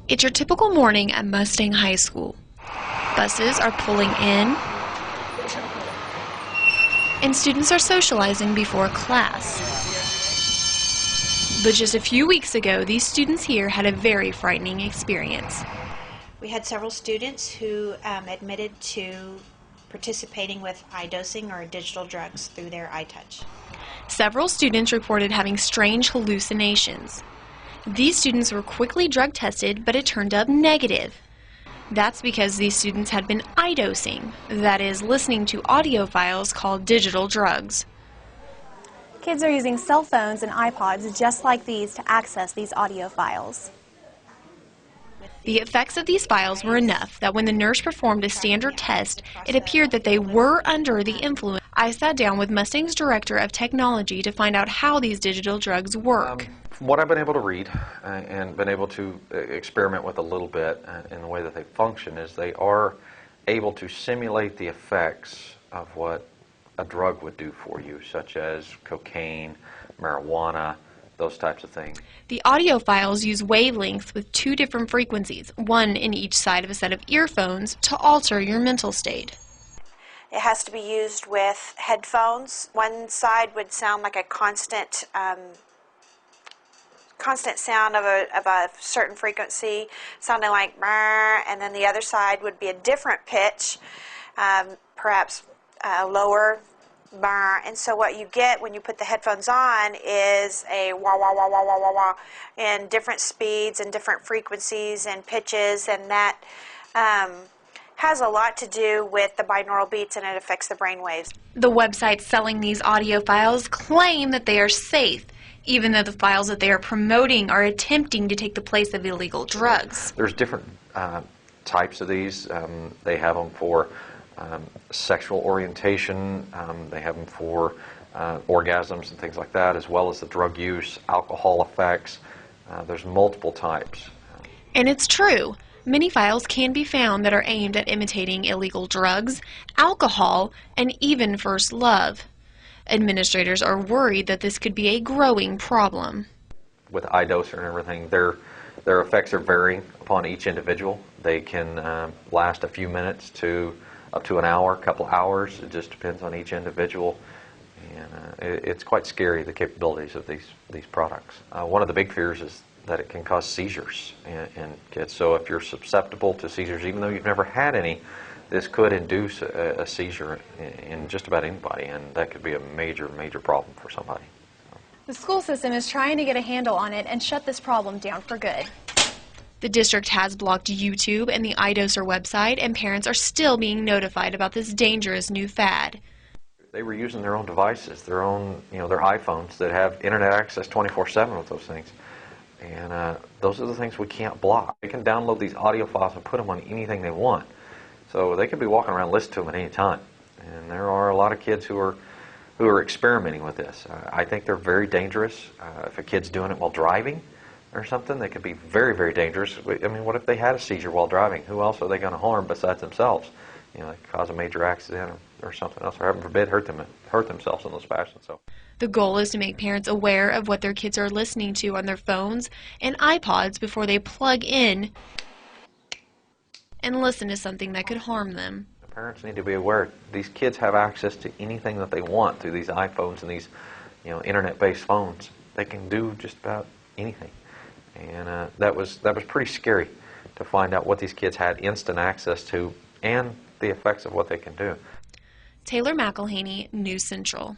It's your typical morning at Mustang High School. Buses are pulling in, and students are socializing before class. But just a few weeks ago, these students here had a very frightening experience. We had several students who admitted to participating with I-Dosing or digital drugs through their iTouch. Several students reported having strange hallucinations. These students were quickly drug tested, but it turned up negative. That's because these students had been I-Dosing, that is, listening to audio files called digital drugs. Kids are using cell phones and iPods just like these to access these audio files. The effects of these files were enough that when the nurse performed a standard test, it appeared that they were under the influence. I sat down with Mustang's Director of Technology to find out how these digital drugs work. From what I've been able to read and been able to experiment with a little bit in the way that they function is they are able to simulate the effects of what a drug would do for you, such as cocaine, marijuana, those types of things. The audio files use wavelengths with two different frequencies, one in each side of a set of earphones, to alter your mental state. It has to be used with headphones. One side would sound like a constant sound of a certain frequency, sounding like brrr, and then the other side would be a different pitch, perhaps lower brrr. And so what you get when you put the headphones on is a wah wah wah wah wah wah wah in different speeds and different frequencies and pitches, and that has a lot to do with the binaural beats, and it affects the brain waves. The websites selling these audio files claim that they are safe, even though the files that they are promoting are attempting to take the place of illegal drugs. There's different types of these. They have them for sexual orientation, they have them for orgasms and things like that, as well as the drug use, alcohol effects. There's multiple types. And it's true. Many files can be found that are aimed at imitating illegal drugs, alcohol, and even first love. Administrators are worried that this could be a growing problem. With I-Dozer and everything, their effects are varying upon each individual. They can last a few minutes to up to an hour, a couple hours. It just depends on each individual. And it's quite scary, the capabilities of these products. One of the big fears is that it can cause seizures in kids. So if you're susceptible to seizures, even though you've never had any, this could induce a seizure in just about anybody, and that could be a major, major problem for somebody. The school system is trying to get a handle on it and shut this problem down for good. The district has blocked YouTube and the I-Dozer website, and parents are still being notified about this dangerous new fad. They were using their own devices, their own, their iPhones that have internet access 24/7 with those things. And those are the things we can't block. They can download these audio files and put them on anything they want. So they could be walking around listening to them at any time. And there are a lot of kids who are experimenting with this. I think they're very dangerous. If a kid's doing it while driving or something, they could be very, very dangerous. I mean, what if they had a seizure while driving? Who else are they going to harm besides themselves? They could cause a major accident or something else, or heaven forbid, hurt themselves in those fashions. So the goal is to make parents aware of what their kids are listening to on their phones and iPods before they plug in and listen to something that could harm them. The parents need to be aware. These kids have access to anything that they want through these iPhones and these, internet-based phones. They can do just about anything, and that was pretty scary to find out what these kids had instant access to and the effects of what they can do. Taylor McElhaney, News Central.